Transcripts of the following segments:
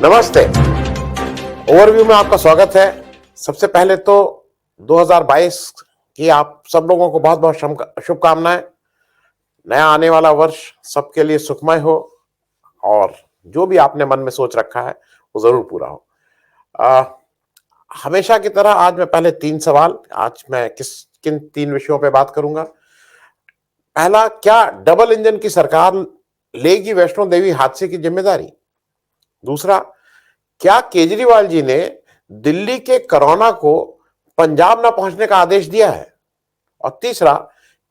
नमस्ते। ओवरव्यू में आपका स्वागत है। सबसे पहले तो 2022 की आप सब लोगों को बहुत बहुत शुभकामनाएं। नया आने वाला वर्ष सबके लिए सुखमय हो और जो भी आपने मन में सोच रखा है वो जरूर पूरा हो। आ, हमेशा की तरह आज मैं पहले 3 सवाल, आज मैं किन 3 विषयों पे बात करूंगा। पहला, क्या डबल इंजन की सरकार लेगी वैष्णो देवी हादसे की जिम्मेदारी? दूसरा, क्या केजरीवाल जी ने दिल्ली के कोरोना को पंजाब न पहुंचने का आदेश दिया है? और तीसरा,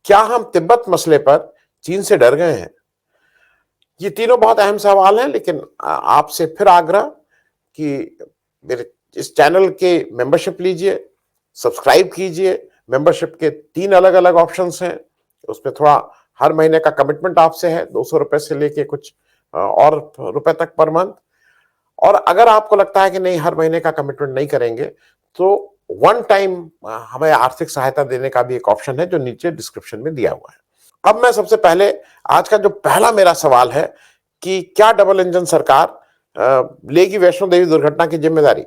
क्या हम तिब्बत मसले पर चीन से डर गए हैं? ये तीनों बहुत अहम सवाल हैं, लेकिन आपसे फिर आग्रह कि मेरे इस चैनल के मेंबरशिप लीजिए, सब्सक्राइब कीजिए। मेंबरशिप के 3 अलग-अलग ऑप्शंस हैं। उसमें थोड़ा हर महीने का कमिटमेंट आपसे है, 200 रुपए से लेके कुछ और रुपए तक पर मंथ। और अगर आपको लगता है कि नहीं, हर महीने का कमिटमेंट नहीं करेंगे, तो वन टाइम हमें आर्थिक सहायता देने का भी एक ऑप्शन है जो नीचे डिस्क्रिप्शन में दिया हुआ है। अब मैं सबसे पहले, आज का जो पहला मेरा सवाल है कि क्या डबल इंजन सरकार लेगी वैष्णो देवी दुर्घटना की जिम्मेदारी?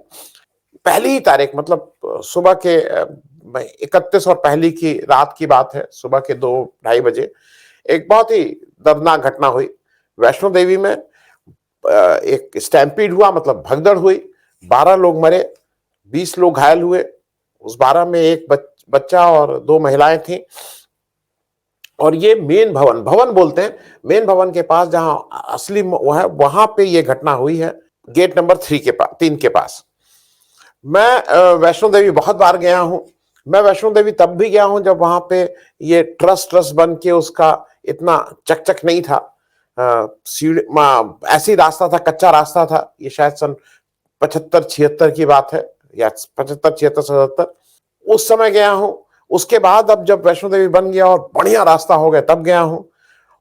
पहली ही तारीख, मतलब सुबह के 31 और पहली की रात की बात है, सुबह के 2-2:30 बजे एक बहुत ही दर्दनाक घटना हुई वैष्णो देवी में। एक स्टैम्पीड हुआ, मतलब भगदड़ हुई, 12 लोग मरे, 20 लोग घायल हुए। उस 12 में एक बच्चा और 2 महिलाएं थीं। और ये मेन भवन बोलते हैं, मेन भवन के पास जहां असली वो है, वहां पे ये घटना हुई है, गेट नंबर 3 के पास। मैं वैष्णो देवी बहुत बार गया हूं। मैं वैष्णो देवी तब भी गया हूं जब वहां पे ये ट्रस्ट बन के उसका इतना चकचक नहीं था। सीढ़ी ऐसी रास्ता था, कच्चा रास्ता था। ये शायद सन 75-76 की बात है, या 75-76-77 उस समय गया हूं। उसके बाद अब जब वैष्णो देवी बन गया और बढ़िया रास्ता हो गया, तब गया हूं।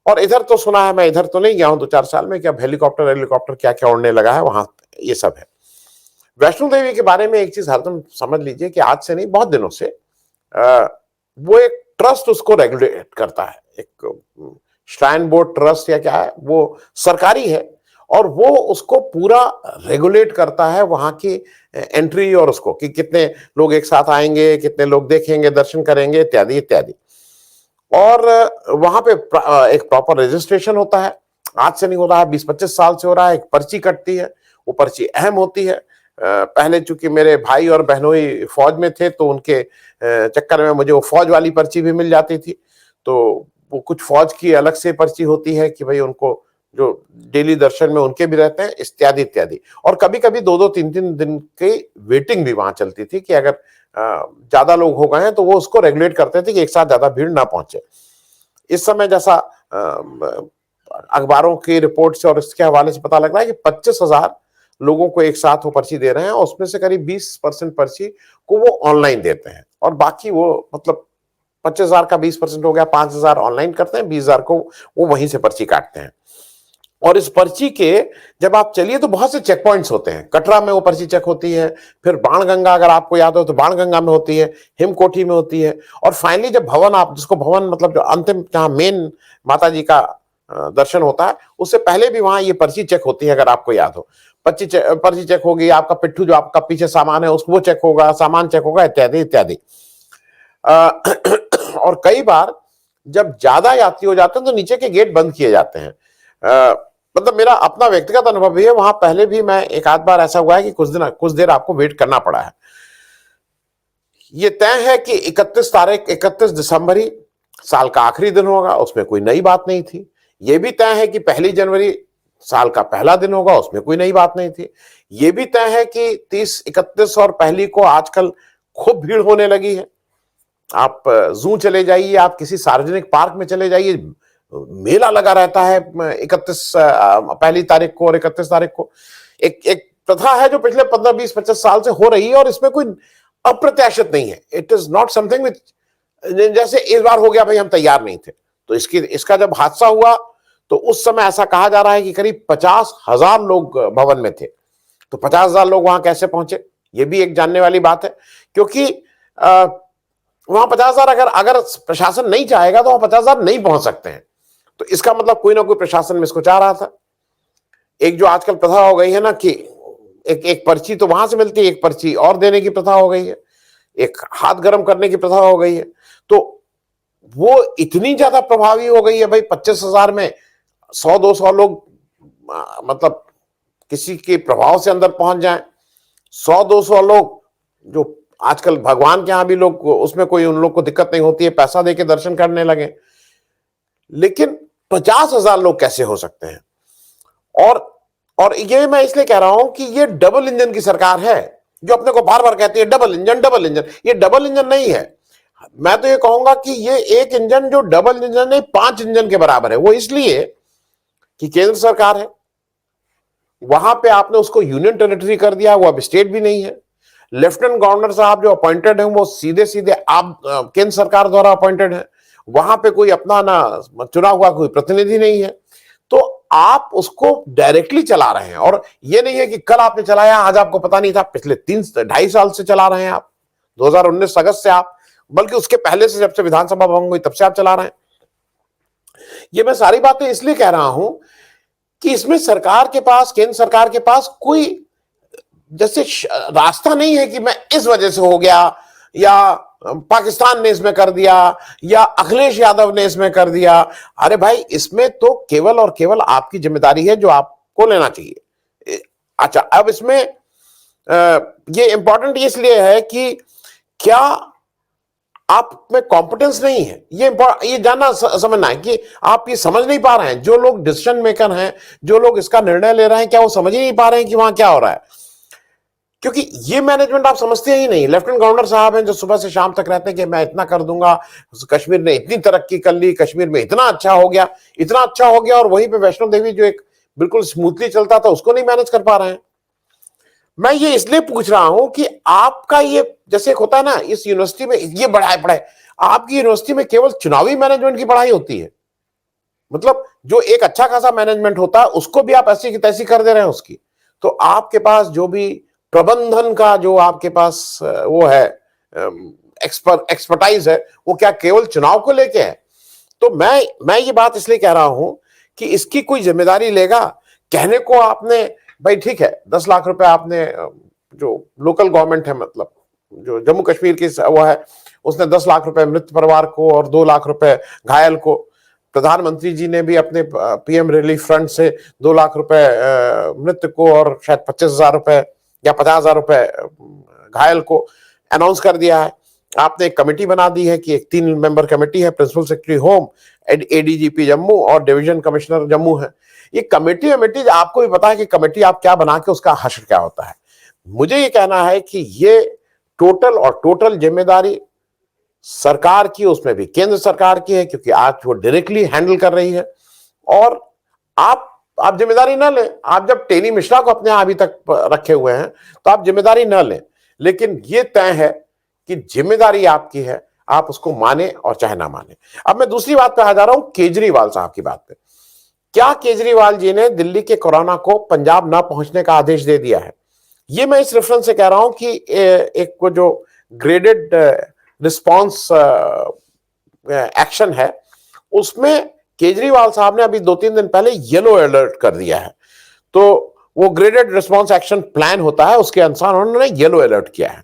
और इधर तो सुना है, मैं इधर तो नहीं गया हूं 2-4 साल में, क्या हेलीकॉप्टर क्या क्या उड़ने लगा है वहां, ये सब है। वैष्णो देवी के बारे में एक चीज हरदम समझ लीजिए कि आज से नहीं, बहुत दिनों से वो एक ट्रस्ट उसको रेगुलेट करता है। एक श्राइन बोर्ड ट्रस्ट या क्या है, वो सरकारी है और वो उसको पूरा रेगुलेट करता है, वहां की एंट्री और उसको कि कितने लोग एक साथ आएंगे, कितने लोग देखेंगे, दर्शन करेंगे, इत्यादि इत्यादि। और वहां पे एक प्रॉपर रजिस्ट्रेशन होता है। आज से नहीं हो रहा है, 20-25 साल से हो रहा है। एक पर्ची कटती है, वो पर्ची अहम होती है। पहले चूंकि मेरे भाई और बहनोई फौज में थे, तो उनके चक्कर में मुझे वो फौज वाली पर्ची भी मिल जाती थी। तो वो कुछ फौज की अलग से पर्ची होती है कि भाई उनको जो डेली दर्शन में उनके भी रहते हैं, इत्यादि इत्यादि। और कभी कभी 2-2, 3-3 दिन की वेटिंग भी वहां चलती थी कि अगर ज्यादा लोग हो गए हैं तो वो उसको रेगुलेट करते थे कि एक साथ ज्यादा भीड़ ना पहुंचे। इस समय जैसा अखबारों की रिपोर्ट से और इसके हवाले से पता लग रहा है कि 25,000 लोगों को एक साथ वो पर्ची दे रहे हैं, और उसमें से करीब 20% पर्ची को वो ऑनलाइन देते हैं, और बाकी वो, मतलब 25,000 का 20% हो गया, 5,000 ऑनलाइन करते हैं, 20,000 को वो वहीं से पर्ची काटते हैं। और इस पर्ची के जब आप चलिए तो बहुत से चेक पॉइंट्स होते हैं। कटरा में वो पर्ची चेक होती है, फिर बाणगंगा, अगर आपको याद हो तो बाणगंगा में होती है, हिमकोटी में होती है, और फाइनली जब भवन, आप जिसको भवन मतलब जो अंतिम जहां मेन माता जी का दर्शन होता है, उससे पहले भी वहां ये पर्ची चेक होती है, अगर आपको याद हो। पर्ची चेक होगी, आपका पिट्ठू जो आपका पीछे सामान है उसको वो चेक होगा, सामान चेक होगा, इत्यादि इत्यादि। और कई बार जब ज्यादा यात्री हो जाते हैं तो नीचे के गेट बंद किए जाते हैं। मतलब मेरा अपना व्यक्तिगत अनुभव भी है, वहां पहले भी मैं एक आध बार ऐसा हुआ है कि कुछ देर आपको वेट करना पड़ा है। ये तय है कि 31 दिसंबर ही साल का आखिरी दिन होगा, उसमें कोई नई बात नहीं थी। ये भी तय है कि 1 जनवरी साल का पहला दिन होगा, उसमें कोई नई बात नहीं थी। ये भी तय है कि 30, 31 और पहली को आजकल खूब भीड़ होने लगी है। आप जू चले जाइए, आप किसी सार्वजनिक पार्क में चले जाइए, मेला लगा रहता है 31 पहली तारीख को और 31 तारीख को। एक प्रथा है जो पिछले 15-20-25 साल से हो रही है, और इसमें कोई अप्रत्याशित नहीं है। It is not something which, जैसे इस बार हो गया भाई, हम तैयार नहीं थे। तो इसका जब हादसा हुआ तो उस समय ऐसा कहा जा रहा है कि करीब 50,000 लोग भवन में थे। तो 50,000 लोग वहां कैसे पहुंचे, ये भी एक जानने वाली बात है, क्योंकि वहां 50,000, अगर प्रशासन नहीं चाहेगा तो वहां 50,000 नहीं पहुंच सकते हैं। तो इसका मतलब कोई ना कोई प्रशासन में इसको चाह रहा था। एक जो आजकल प्रथा हो गई है ना कि एक एक पर्ची तो वहां से मिलती है, एक पर्ची और देने की प्रथा हो गई है, एक हाथ गर्म करने की प्रथा हो गई है। तो वो इतनी ज्यादा प्रभावी हो गई है भाई, 25,000 में 100-200 लोग मतलब किसी के प्रभाव से अंदर पहुंच जाएं, 100-200 लोग जो आजकल भगवान के यहां भी लोग, उसमें कोई उन लोग को दिक्कत नहीं होती है, पैसा देके दर्शन करने लगे। लेकिन 50,000 लोग कैसे हो सकते हैं? और और ये मैं इसलिए कह रहा हूं कि ये डबल इंजन की सरकार है, जो अपने को बार बार कहती है डबल इंजन डबल इंजन। ये डबल इंजन नहीं है, मैं तो ये कहूंगा कि ये एक इंजन जो डबल इंजन नहीं 5 इंजन के बराबर है। वो इसलिए कि केंद्र सरकार है, वहां पे आपने उसको यूनियन टेरिटरी कर दिया, वो अब स्टेट भी नहीं है। लेफ्टिनेंट गवर्नर साहब जो अपॉइंटेड हैं वो सीधे सीधे आप केंद्र सरकार द्वारा अपॉइंटेड है, वहां पे कोई अपना ना चुना हुआ कोई प्रतिनिधि नहीं है। तो आप उसको डायरेक्टली चला रहे हैं, और ये नहीं है कि कल आपने चलाया आज आपको पता नहीं था, पिछले 3-2.5 साल से चला रहे हैं आप, 2019 अगस्त से आप, बल्कि उसके पहले से जब से विधानसभा भंग हुई तब से आप चला रहे हैं। ये मैं सारी बातें इसलिए कह रहा हूं कि इसमें सरकार के पास, केंद्र सरकार के पास कोई जैसे रास्ता नहीं है कि मैं इस वजह से हो गया, या पाकिस्तान ने इसमें कर दिया, या अखिलेश यादव ने इसमें कर दिया। अरे भाई, इसमें तो केवल और केवल आपकी जिम्मेदारी है जो आपको लेना चाहिए। अच्छा, अब इसमें ये इंपॉर्टेंट इसलिए है कि क्या आप में कॉम्पिटेंस नहीं है, ये जानना समझना है कि आप ये समझ नहीं पा रहे हैं। जो लोग डिसीजन मेकर हैं, जो लोग इसका निर्णय ले रहे हैं, क्या वो समझ ही नहीं पा रहे हैं कि वहां क्या हो रहा है? क्योंकि ये मैनेजमेंट आप समझते ही नहीं। लेफ्टिनेंट गवर्नर साहब हैं जो सुबह से शाम तक रहते हैं कि मैं इतना कर दूंगा, कश्मीर ने इतनी तरक्की कर ली, कश्मीर में इतना अच्छा हो गया, इतना अच्छा हो गया, और वहीं पे वैष्णो देवी जो एक बिल्कुल स्मूथली चलता था उसको नहीं मैनेज कर पा रहे हैं। मैं ये इसलिए पूछ रहा हूं कि आपका ये जैसे एक होता है ना, इस यूनिवर्सिटी में ये पढ़ाई, आपकी यूनिवर्सिटी में केवल चुनावी मैनेजमेंट की पढ़ाई होती है। मतलब जो एक अच्छा खासा मैनेजमेंट होता है उसको भी आप ऐसी की तैसी कर दे रहे हैं उसकी। तो आपके पास जो भी प्रबंधन का जो आपके पास वो है, एक्सपर्टाइज है, वो क्या केवल चुनाव को लेके है? तो मैं ये बात इसलिए कह रहा हूं कि इसकी कोई जिम्मेदारी लेगा। कहने को आपने भाई ठीक है 10 लाख रुपए आपने, जो लोकल गवर्नमेंट है, मतलब जो जम्मू कश्मीर की वो है, उसने 10 लाख रुपए मृत परिवार को और 2 लाख रुपए घायल को, प्रधानमंत्री जी ने भी अपने पीएम रिलीफ फंड से 2 लाख रुपए मृत को और शायद 25,000 रुपए या 50,000 रुपए घायल को अनाउंस कर दिया है। आपने एक कमेटी बना दी है कि एक 3 मेंबर कमेटी है, principal secretary home, ADGP Jammu और डिवीजन कमिश्नर जम्मू है। ये कमेटी आपको भी पता है कि कमेटी आप क्या बना के उसका हश्र क्या होता है। मुझे ये कहना है कि ये टोटल जिम्मेदारी सरकार की, उसमें भी केंद्र सरकार की है, क्योंकि आज वो डायरेक्टली हैंडल कर रही है। और आप जिम्मेदारी ना लें, आप जब टेनी मिश्रा को अपने अभी तक रखे हुए हैं तो आप जिम्मेदारी ना लें, लेकिन ये तय है कि जिम्मेदारी आपकी है, आप उसको माने और चाहे ना माने। अब मैं दूसरी बात पे आ जा रहा हूं, केजरीवाल साहब की बात पे। क्या केजरीवाल जी ने दिल्ली के कोरोना को पंजाब ना पहुंचने का आदेश दे दिया है? ये मैं इस रेफरेंस से कह रहा हूं कि एक को जो ग्रेडेड रिस्पांस एक्शन है, उसमें केजरीवाल साहब ने अभी 2-3 दिन पहले येलो अलर्ट कर दिया है। तो वो ग्रेडेड रिस्पांस एक्शन प्लान होता है, उसके अनुसार उन्होंने येलो अलर्ट किया है।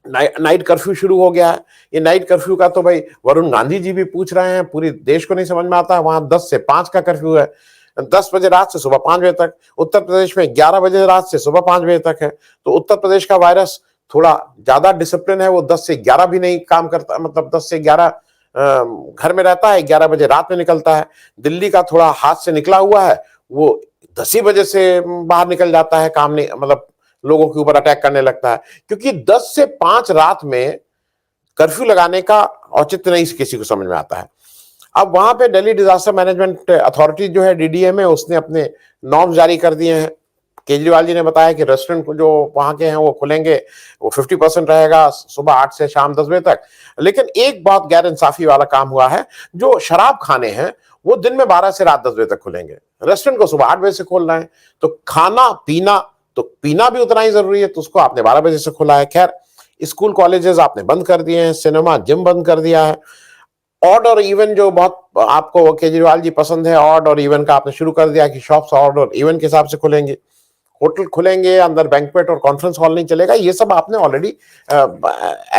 नाइट कर्फ्यू शुरू हो गया है। ये नाइट कर्फ्यू का तो भाई वरुण गांधी जी भी पूछ रहे हैं, पूरी देश को नहीं समझ में आता। वहां 10 से 5 का कर्फ्यू है, 10 बजे रात से सुबह 5 बजे तक। उत्तर प्रदेश में 11 बजे रात से सुबह 5 बजे तक है। तो उत्तर प्रदेश का वायरस थोड़ा ज्यादा डिसिप्लिन है, वो 10 से 11 भी नहीं काम करता, मतलब 10 से 11 घर में रहता है, 11 बजे रात में निकलता है। दिल्ली का थोड़ा हाथ से निकला हुआ है, वो 10 ही बजे से बाहर निकल जाता है, काम नहीं, मतलब लोगों के ऊपर अटैक करने लगता है। क्योंकि 10 से 5 रात में कर्फ्यू लगाने का औचित्य नहीं किसी को समझ में आता है। अब वहां पे दिल्ली डिजास्टर मैनेजमेंट अथॉरिटी जो है, डीडीएम है, उसने अपने नॉर्म्स जारी कर दिए हैं। केजरीवाल जी ने बताया कि रेस्टोरेंट जो वहां के हैं वो खुलेंगे, वो 50% रहेगा, सुबह 8 से शाम 10 बजे तक। लेकिन एक बहुत गैर इंसाफी वाला काम हुआ है, जो शराब खाने हैं वो दिन में 12 से रात 10 बजे तक खुलेंगे, रेस्टोरेंट को सुबह 8 बजे से खोल रहे हैं। तो खाना पीना, तो पीना भी उतना ही जरूरी है, तो उसको आपने 12 बजे से खोला है। खैर, स्कूल कॉलेजेस आपने बंद कर दिए हैं, सिनेमा जिम बंद कर दिया है। ऑड और इवन जो बहुत आपको केजरीवाल जी पसंद है, ऑड और इवन का आपने शुरू कर दिया कि शॉप्स ऑड और इवन के हिसाब से खुलेंगे। होटल खुलेंगे, अंदर बैंक्वेट और कॉन्फ्रेंस हॉल नहीं चलेगा, ये सब आपने ऑलरेडी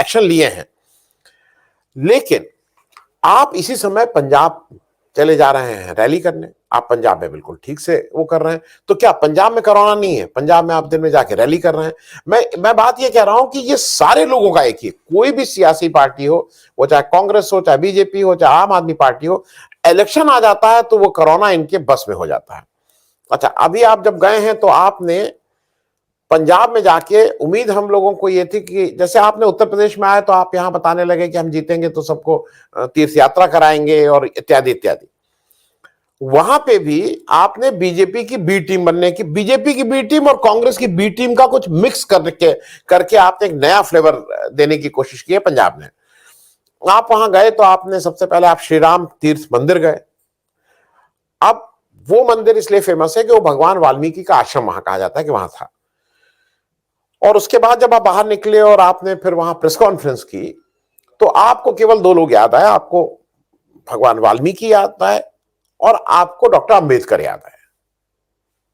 एक्शन लिए हैं। लेकिन आप इसी समय पंजाब चले जा रहे हैं रैली करने, आप पंजाब में बिल्कुल ठीक से वो कर रहे हैं, तो क्या पंजाब में कोरोना नहीं है? पंजाब में आप दिन में जाके रैली कर रहे हैं। मैं बात ये कह रहा हूं कि ये सारे लोगों का एक ही, कोई भी सियासी पार्टी हो, वो चाहे कांग्रेस हो, चाहे बीजेपी हो, चाहे आम आदमी पार्टी हो, इलेक्शन आ जाता है तो वो कोरोना इनके बस में हो जाता है। अच्छा, अभी आप जब गए हैं तो आपने पंजाब में जाके, उम्मीद हम लोगों को ये थी कि जैसे आपने उत्तर प्रदेश में आए तो आप यहां बताने लगे कि हम जीतेंगे तो सबको तीर्थ यात्रा कराएंगे और इत्यादि इत्यादि। वहां पे भी आपने बीजेपी की बी टीम बनने की, बीजेपी की बी टीम और कांग्रेस की बी टीम का कुछ मिक्स करके आपने एक नया फ्लेवर देने की कोशिश की है पंजाब में। आप वहां गए तो आपने सबसे पहले आप श्री राम तीर्थ मंदिर गए। अब वो मंदिर इसलिए फेमस है कि वो भगवान वाल्मीकि का आश्रम वहां कहा जाता है कि वहां था। और उसके बाद जब आप बाहर निकले और आपने फिर वहां प्रेस कॉन्फ्रेंस की, तो आपको केवल दो लोग याद आए, आपको भगवान वाल्मीकि याद आए और आपको डॉक्टर अंबेडकर याद आए।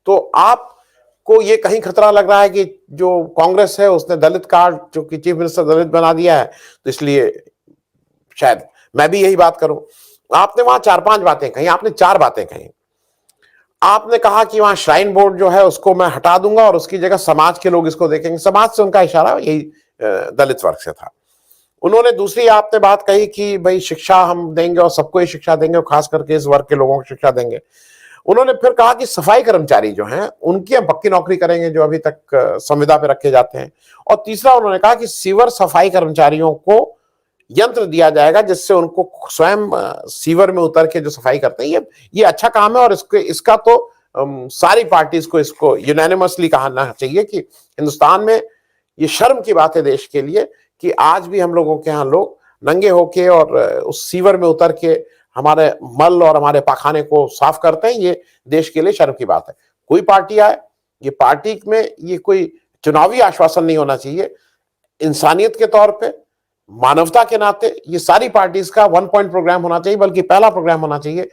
तो आपको ये कहीं खतरा लग रहा है कि जो कांग्रेस है उसने दलित कार्ड, जो कि चीफ मिनिस्टर दलित बना दिया है, तो इसलिए शायद मैं भी यही बात करूं। आपने वहां चार पांच बातें कही, आपने चार बातें कही। आपने कहा कि वहां श्राइन बोर्ड जो है उसको मैं हटा दूंगा और उसकी जगह समाज के लोग इसको देखेंगे। समाज से उनका इशारा यही दलित वर्ग से था। उन्होंने दूसरी आपने बात कही कि भाई शिक्षा हम देंगे और सबको ही शिक्षा देंगे और खास करके इस वर्ग के लोगों को शिक्षा देंगे। उन्होंने फिर कहा कि सफाई कर्मचारी जो हैं उनकी हम पक्की नौकरी करेंगे, जो अभी तक संविदा पे रखे जाते हैं। और तीसरा उन्होंने कहा कि सीवर सफाई कर्मचारियों को यंत्र दिया जाएगा जिससे उनको स्वयं सीवर में उतर के जो सफाई करते हैं, ये अच्छा काम है और इसका तो सारी पार्टीज को इसको यूनानिमसली कहना चाहिए कि हिंदुस्तान में ये शर्म की बात है देश के लिए कि आज भी हम लोगों के यहाँ लोग नंगे होके और उस सीवर में उतर के हमारे मल और हमारे पाखाने को साफ करते हैं। ये देश के लिए शर्म की बात है। कोई पार्टी आए, ये पार्टी में ये कोई चुनावी आश्वासन नहीं होना चाहिए। इंसानियत के तौर पे, मानवता के नाते ये सारी पार्टीज का वन पॉइंट प्रोग्राम होना चाहिए, बल्कि पहला प्रोग्राम होना चाहिए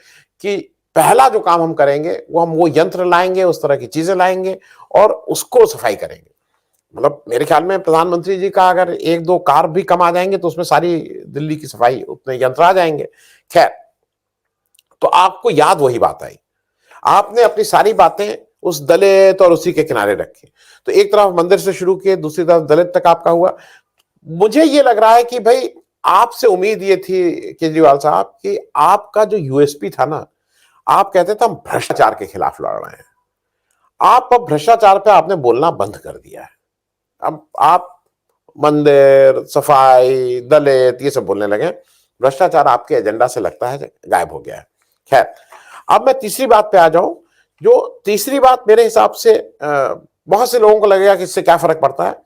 कि पहला जो काम हम करेंगे वो हम वो यंत्र लाएंगे, उस तरह की चीजें लाएंगे और उसको सफाई करेंगे। मतलब मेरे ख्याल में प्रधानमंत्री जी का अगर एक दो कार भी कम आ जाएंगे तो उसमें सारी दिल्ली की सफाई, उतने यंत्र आ जाएंगे। खैर, तो आपको याद वही बात आई। आपने अपनी सारी बातें उस दलित और उसी के किनारे रखी। तो एक तरफ मंदिर से शुरू किए, दूसरी तरफ दलित तक आपका हुआ। मुझे ये लग रहा है कि भाई आपसे उम्मीद ये थी केजरीवाल साहब कि आपका जो यूएसपी था ना, आप कहते थे हम भ्रष्टाचार के खिलाफ लड़ रहे हैं। आप अब भ्रष्टाचार पे आपने बोलना बंद कर दिया है। अब आप मंदिर, सफाई, दलित ये सब बोलने लगे। भ्रष्टाचार आपके एजेंडा से लगता है गायब हो गया है। खैर, अब मैं तीसरी बात पे आ जाऊं। जो तीसरी बात मेरे हिसाब से बहुत से लोगों को लगेगा कि इससे क्या फर्क पड़ता है।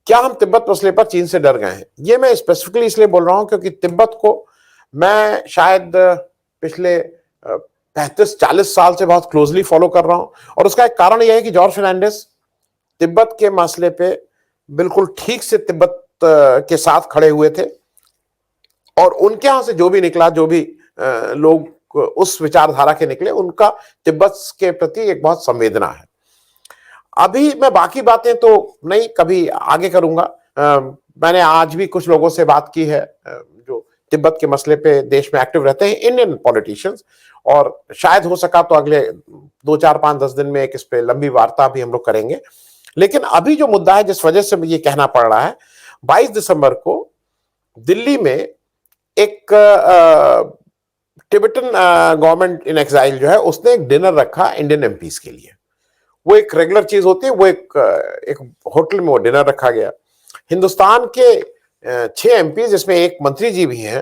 क्या हम तिब्बत मसले पर चीन से डर गए हैं? ये मैं स्पेसिफिकली इसलिए बोल रहा हूं क्योंकि तिब्बत को मैं शायद पिछले 35-40 साल से बहुत क्लोजली फॉलो कर रहा हूं और उसका एक कारण यह है कि जॉर्ज फर्नांडिस तिब्बत के मसले पे बिल्कुल ठीक से तिब्बत के साथ खड़े हुए थे और उनके यहां से जो भी निकला, जो भी लोग उस विचारधारा के निकले, उनका तिब्बत के प्रति एक बहुत संवेदना है। अभी मैं बाकी बातें तो नहीं, कभी आगे करूंगा। मैंने आज भी कुछ लोगों से बात की है जो तिब्बत के मसले पे देश में एक्टिव रहते हैं, इंडियन पॉलिटिशियंस, और शायद हो सका तो अगले 2-4-5-10 दिन में एक इस पे लंबी वार्ता भी हम लोग करेंगे। लेकिन अभी जो मुद्दा है जिस वजह से ये कहना पड़ रहा है, 22 दिसंबर को दिल्ली में एक टिबेटन गवर्नमेंट इन एक्साइल जो है उसने एक डिनर रखा इंडियन एमपीज के लिए। वो एक रेगुलर चीज होती है, वो एक होटल में वो डिनर रखा गया। हिंदुस्तान के 6 एमपीज, जिसमें एक मंत्री जी भी हैं,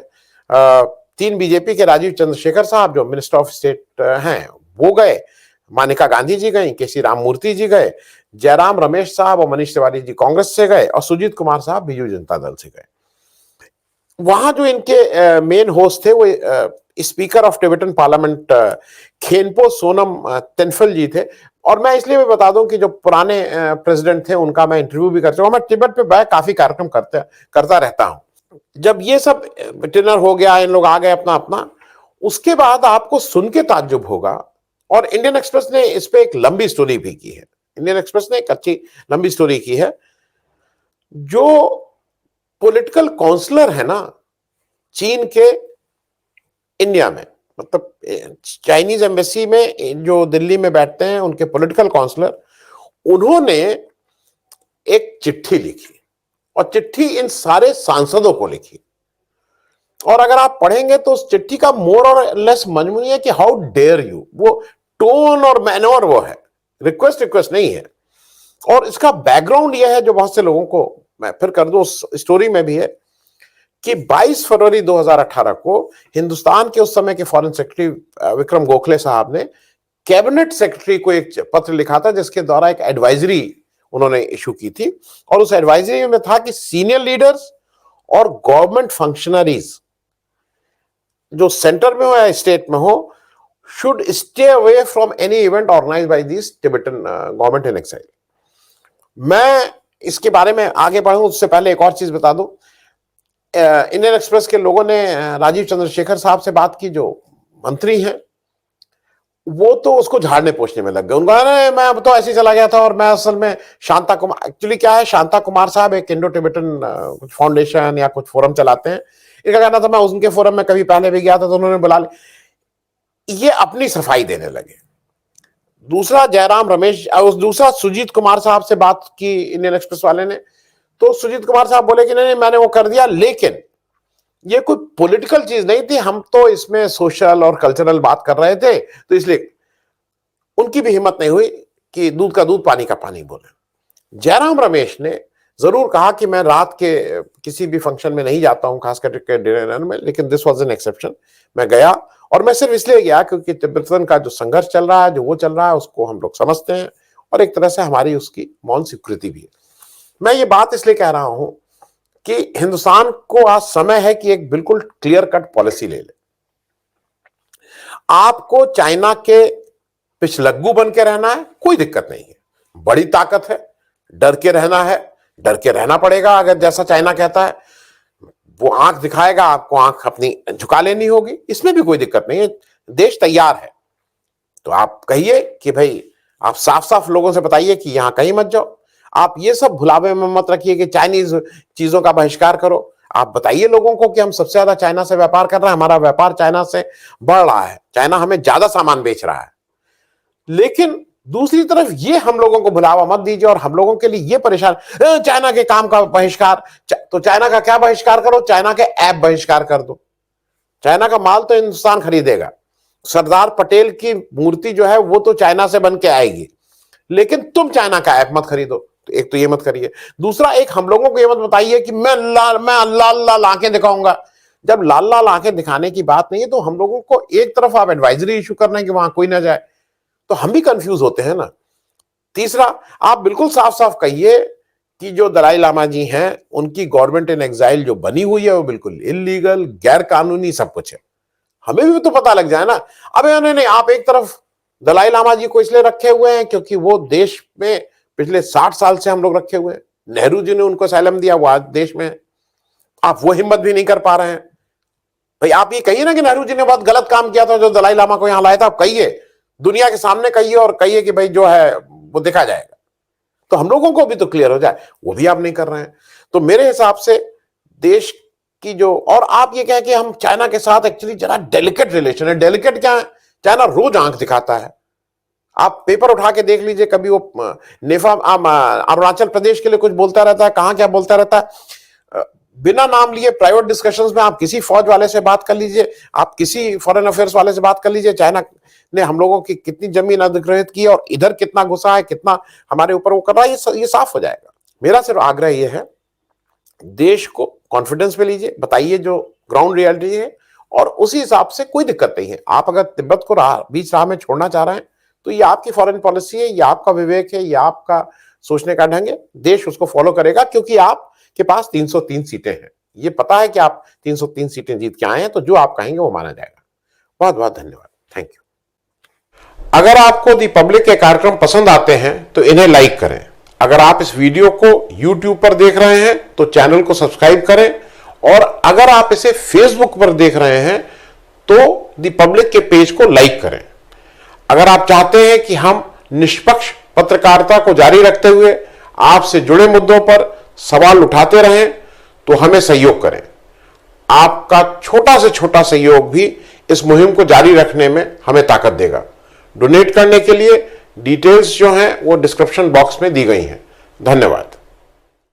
3 बीजेपी के राजीव चंद्रशेखर साहब जो मिनिस्टर ऑफ स्टेट हैं वो गए, मानिका गांधी जी गई, केसी राममूर्ति जी गए, जयराम रमेश साहब और मनीष तिवारी जी कांग्रेस से गए और सुजीत कुमार साहब बीजू जनता दल से गए। वहां जो इनके मेन होस्ट थे वो speaker of Tibetan parliament Khenpo Sonam Tenphel ji थे। और मैं इसलिए भी बता दूं कि जो पुराने प्रेसिडेंट थे उनका मैं इंटरव्यू भी कर चुका हूं। मैं तिब्बत पे बैठ काफी कार्यक्रम करता रहता हूं। जब ये सब डिनर हो गया, इन लोग आ गए अपना अपना, उसके बाद आपको सुन के ताज्जुब होगा, और इंडियन एक्सप्रेस ने इस पे एक लंबी स्टोरी भी की है, इंडियन एक्सप्रेस ने एक अच्छी लंबी स्टोरी की है। जो पॉलिटिकल काउंसलर है ना चीन के इंडिया में, मतलब चाइनीज एम्बेसी में जो दिल्ली में बैठते हैं उनके पॉलिटिकल काउंसलर, उन्होंने एक चिट्ठी लिखी और चिट्ठी इन सारे सांसदों को लिखी। और अगर आप पढ़ेंगे तो उस चिट्ठी का मोर और लेस मजमून है कि हाउ डेयर यू, वो टोन और मैनर वो है, रिक्वेस्ट नहीं है। और इसका बैकग्राउंड यह है जो बहुत से लोगों को मैं फिर कर दूं, उस स्टोरी में भी है कि 22 फरवरी 2018 को हिंदुस्तान के उस समय के फॉरेन सेक्रेटरी विक्रम गोखले साहब ने कैबिनेट सेक्रेटरी को एक पत्र लिखा था जिसके द्वारा एक एडवाइजरी उन्होंने इशू की थी। और उस एडवाइजरी में था कि सीनियर लीडर्स और गवर्नमेंट फंक्शनरीज जो सेंटर में हो या स्टेट में हो should stay away from any event organised by this Tibetan government in exile. मैं इसके बारे में आगे बढ़ूं उससे पहले एक और चीज बता दूं। इंडियन एक्सप्रेस के लोगों ने राजीव चंद्रशेखर साहब से बात की, जो मंत्री हैं, वो तो उसको झाड़ने पोछने में लग गए। उनको मैं तो ऐसे ही चला गया था और मैं असल में शांता कुमार, एक्चुअली क्या है, शांता कुमार साहब एक इंडो टिबेटन कुछ फाउंडेशन या कुछ फोरम चलाते हैं। इनका कहना था मैं उनके फोरम में कभी पहले भी गया था तो उन्होंने बुला लिया। ये अपनी सफाई देने लगे। दूसरा जयराम रमेश, दूसरा सुजीत कुमार साहब से बात की इंडियन एक्सप्रेस वाले ने, तो सुजीत कुमार साहब बोले कि नहीं मैंने वो कर दिया, लेकिन ये कोई पॉलिटिकल चीज नहीं थी, हम तो इसमें सोशल और कल्चरल बात कर रहे थे, तो इसलिए उनकी भी हिम्मत नहीं हुई कि दूध का दूध पानी का पानी बोले। जयराम रमेश ने जरूर कहा कि मैं रात के किसी भी फंक्शन में नहीं जाता हूं, खास करके डिनर में, लेकिन दिस वाज एन एक्सेप्शन। मैं गया और मैं सिर्फ इसलिए गया क्योंकि तिब्बतन का जो संघर्ष चल रहा है, जो वो चल रहा है, उसको हम लोग समझते हैं और एक तरह से हमारी उसकी मौन स्वीकृति भी है। मैं ये बात इसलिए कह रहा हूं कि हिंदुस्तान को आज समय है कि एक बिल्कुल क्लियर कट पॉलिसी ले ले। आपको चाइना के पिछलग्गू बन के रहना है, कोई दिक्कत नहीं है, बड़ी ताकत है, डर के रहना है, डर के रहना पड़ेगा। अगर जैसा चाइना कहता है वो आंख दिखाएगा, आपको आंख अपनी झुका लेनी होगी, इसमें भी कोई दिक्कत नहीं है, देश तैयार है। तो आप कहिए कि भाई, आप साफ साफ लोगों से बताइए कि यहां कहीं मत जाओ। आप ये सब भुलावे में मत रखिए कि चाइनीज चीजों का बहिष्कार करो। आप बताइए लोगों को कि हम सबसे ज्यादा चाइना से व्यापार कर रहे हैं, हमारा व्यापार चाइना से बढ़ रहा है, चाइना हमें ज्यादा सामान बेच रहा है। लेकिन दूसरी तरफ ये हम लोगों को भुलावा मत दीजिए और हम लोगों के लिए ये परेशान, चाइना के काम का बहिष्कार। तो चाइना का क्या बहिष्कार करो? चाइना के ऐप बहिष्कार कर दो। चाइना का माल तो हिंदुस्तान खरीदेगा। सरदार पटेल की मूर्ति जो है वो तो चाइना से बन के आएगी, लेकिन तुम चाइना का ऐप मत खरीदो। तो एक तो ये मत करिए। दूसरा, एक हम लोगों को ये मत बताइए कि मैं लाल लाल आंखें दिखाऊंगा। जब लाल लाल आंखें दिखाने की बात नहीं है तो हम लोगों को एक तरफ आप एडवाइजरी इशू करना है कि वहां कोई ना जाए, तो हम भी कंफ्यूज होते हैं ना। तीसरा, आप बिल्कुल साफ साफ कहिए कि जो दलाई लामा जी हैं उनकी गवर्नमेंट इन एग्जाइल जो बनी हुई है वो बिल्कुल इलीगल, गैर कानूनी सब कुछ है। हमें भी तो पता लग जाए ना। अबे नहीं, आप एक तरफ दलाई लामा जी को इसलिए रखे हुए हैं क्योंकि वो देश में पिछले 60 साल से हम लोग रखे हुए हैं। नेहरू जी ने उनको असैलम दिया, वो आज देश में है। आप वो हिम्मत भी नहीं कर पा रहे हैं। भाई आप ये कहिए ना कि नेहरू जी ने बहुत गलत काम किया था जो दलाई लामा को यहां लाया था। आप कहिए, दुनिया के सामने कहिए और कहिए कि भाई जो है वो देखा जाएगा, तो हम लोगों को भी तो क्लियर हो जाए। वो भी आप नहीं कर रहे हैं। तो मेरे हिसाब से देश की जो, और आप ये कहें कि हम चाइना के साथ एक्चुअली जरा डेलिकेट रिलेशन है। डेलिकेट क्या है? चाइना रोज आंख दिखाता है। आप पेपर उठा के देख लीजिए, कभी वो नेफा अरुणाचल प्रदेश के लिए कुछ बोलता रहता है, कहां क्या बोलता रहता है, बिना नाम लिए प्राइवेट डिस्कशंस में आप किसी फौज वाले से बात कर लीजिए, आप किसी फॉरेन अफेयर्स वाले से बात कर लीजिए, चाइना ने हम लोगों की कितनी जमीन अधिग्रहित की और इधर कितना घुसा है, कितना हमारे ऊपर वो कर रहा है, ये साफ हो जाएगा। मेरा सिर्फ आग्रह ये है, देश को कॉन्फिडेंस पे लीजिए, बताइए जो ग्राउंड रियलिटी है, और उसी हिसाब से कोई दिक्कत नहीं है। आप अगर तिब्बत को बीच राह में छोड़ना चाह रहे हैं तो ये आपकी फॉरेन पॉलिसी है, ये आपका विवेक है, ये आपका सोचने का ढंग है। देश उसको फॉलो करेगा क्योंकि आपके पास 303 सीटें हैं। ये पता है कि आप 303 सीटें जीत के आए हैं, तो जो आप कहेंगे वो माना जाएगा। बहुत बहुत धन्यवाद। Thank you. अगर आपको दी पब्लिक के कार्यक्रम पसंद आते हैं तो इन्हें लाइक करें। अगर आप इस वीडियो को YouTube पर देख रहे हैं तो चैनल को सब्सक्राइब करें, और अगर आप इसे Facebook पर देख रहे हैं तो दी पब्लिक के पेज को लाइक करें। अगर आप चाहते हैं कि हम निष्पक्ष पत्रकारिता को जारी रखते हुए आपसे जुड़े मुद्दों पर सवाल उठाते रहें तो हमें सहयोग करें। आपका छोटा से छोटा सहयोग भी इस मुहिम को जारी रखने में हमें ताकत देगा। डोनेट करने के लिए डिटेल्स जो हैं वो डिस्क्रिप्शन बॉक्स में दी गई हैं। धन्यवाद।